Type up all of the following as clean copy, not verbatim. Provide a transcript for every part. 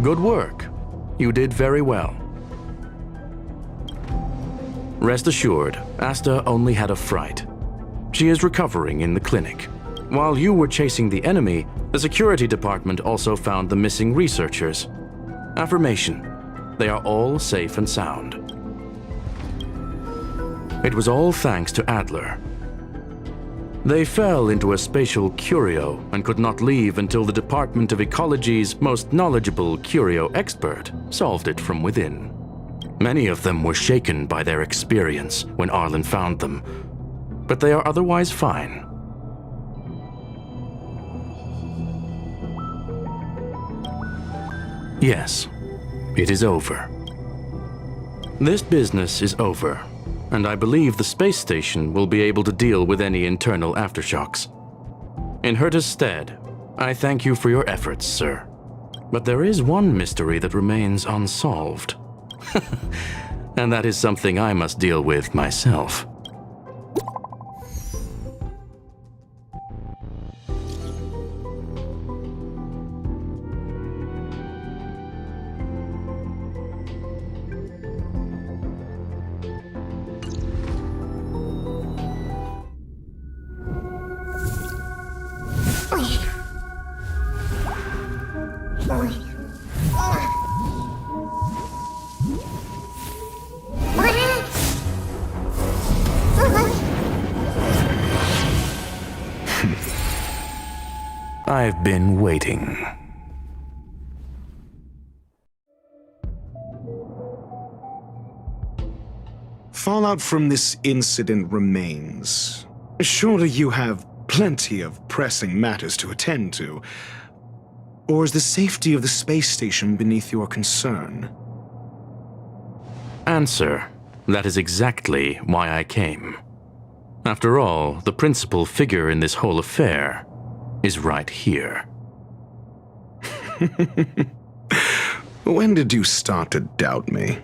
Good work. You did very well. Rest assured, Asta only had a fright. She is recovering in the clinic. While you were chasing the enemy, the security department also found the missing researchers. Affirmation: they are all safe and sound. It was all thanks to Adler. They fell into a spatial curio and could not leave until the Department of Ecology's most knowledgeable curio expert solved it from within. Many of them were shaken by their experience when Arlen found them, but they are otherwise fine. Yes, it is over. This business is over, and I believe the space station will be able to deal with any internal aftershocks. In Herta's stead, I thank you for your efforts, sir. But there is one mystery that remains unsolved. And that is something I must deal with myself. I've been waiting. Fallout from this incident remains. Surely you have plenty of pressing matters to attend to. Or is the safety of the space station beneath your concern? Answer: that is exactly why I came. After all, the principal figure in this whole affair is right here. When did you start to doubt me?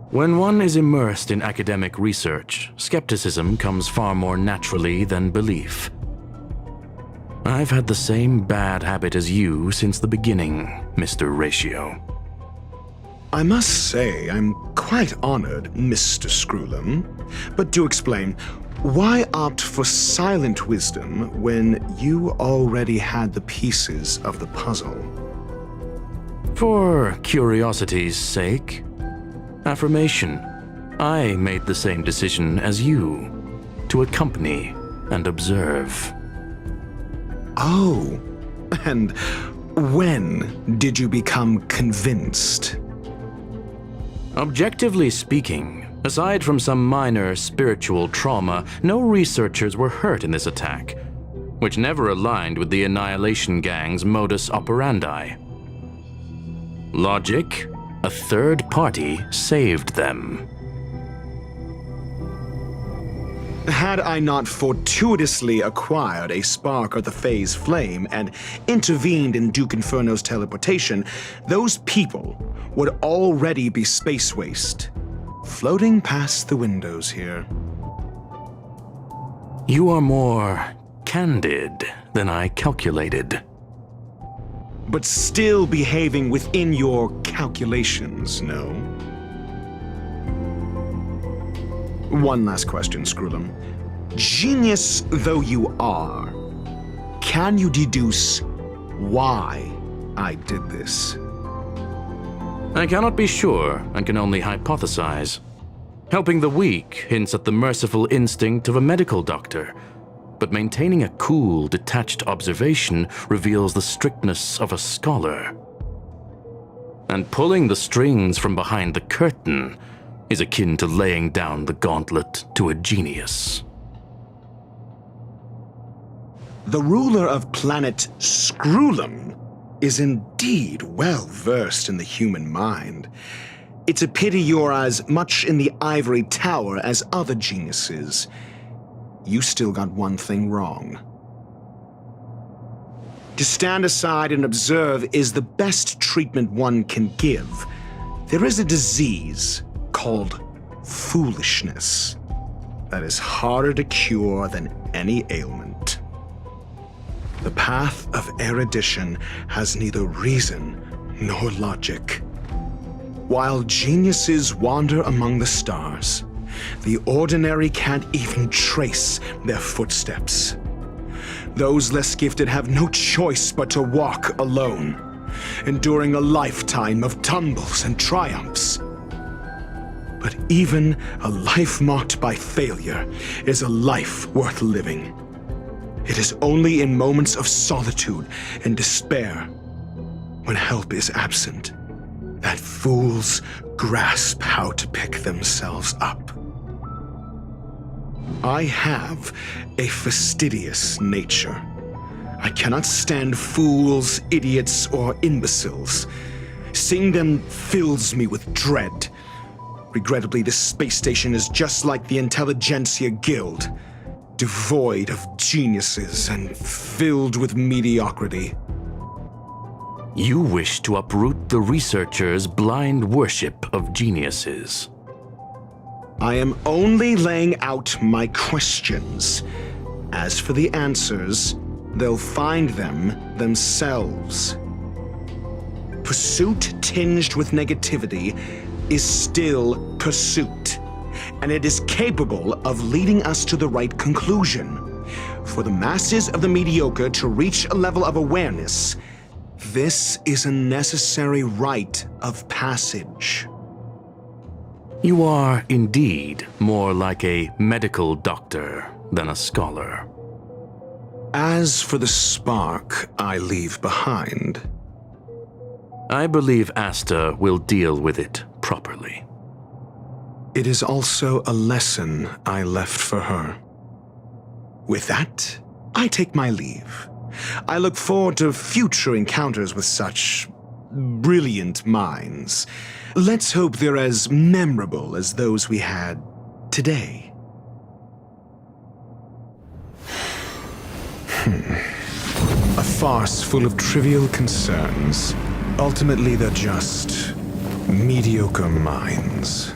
When one is immersed in academic research, skepticism comes far more naturally than belief. I've had the same bad habit as you since the beginning, Mr. Ratio. I must say I'm quite honored, Mr. Screwlum. But do explain, why opt for silent wisdom when you already had the pieces of the puzzle? For curiosity's sake. Affirmation: I made the same decision as you, to accompany and observe. Oh, and when did you become convinced? Objectively speaking, aside from some minor spiritual trauma, no researchers were hurt in this attack, which never aligned with the Annihilation Gang's modus operandi. Logic: a third party saved them. Had I not fortuitously acquired a spark of the phase flame and intervened in Duke Inferno's teleportation, those people would already be space waste, floating past the windows here. You are more candid than I calculated. But still behaving within your calculations, no? One last question, Screwlum. Genius though you are, can you deduce why I did this? I cannot be sure and can only hypothesize. Helping the weak hints at the merciful instinct of a medical doctor, but maintaining a cool, detached observation reveals the strictness of a scholar. And pulling the strings from behind the curtain is akin to laying down the gauntlet to a genius. The ruler of planet Screwlum is indeed well versed in the human mind. It's a pity you're as much in the ivory tower as other geniuses. You still got one thing wrong. To stand aside and observe is the best treatment one can give. There is a disease called foolishness that is harder to cure than any ailment. The path of erudition has neither reason nor logic. While geniuses wander among the stars, the ordinary can't even trace their footsteps. Those less gifted have no choice but to walk alone, enduring a lifetime of tumbles and triumphs. But even a life marked by failure is a life worth living. It is only in moments of solitude and despair, when help is absent, that fools grasp how to pick themselves up. I have a fastidious nature. I cannot stand fools, idiots, or imbeciles. Seeing them fills me with dread. Regrettably, this space station is just like the Intelligentsia Guild, devoid of geniuses and filled with mediocrity. You wish to uproot the researchers' blind worship of geniuses. I am only laying out my questions. As for the answers, they'll find them themselves. Pursuit tinged with negativity is still pursuit, and it is capable of leading us to the right conclusion. For the masses of the mediocre to reach a level of awareness, this is a necessary rite of passage. You are indeed more like a medical doctor than a scholar. As for the spark I leave behind, I believe Asta will deal with it properly. it is also a lesson I left for her. With that, I take my leave. I look forward to future encounters with such brilliant minds. Let's hope they're as memorable as those we had today. A farce full of trivial concerns. Ultimately, they're just mediocre minds.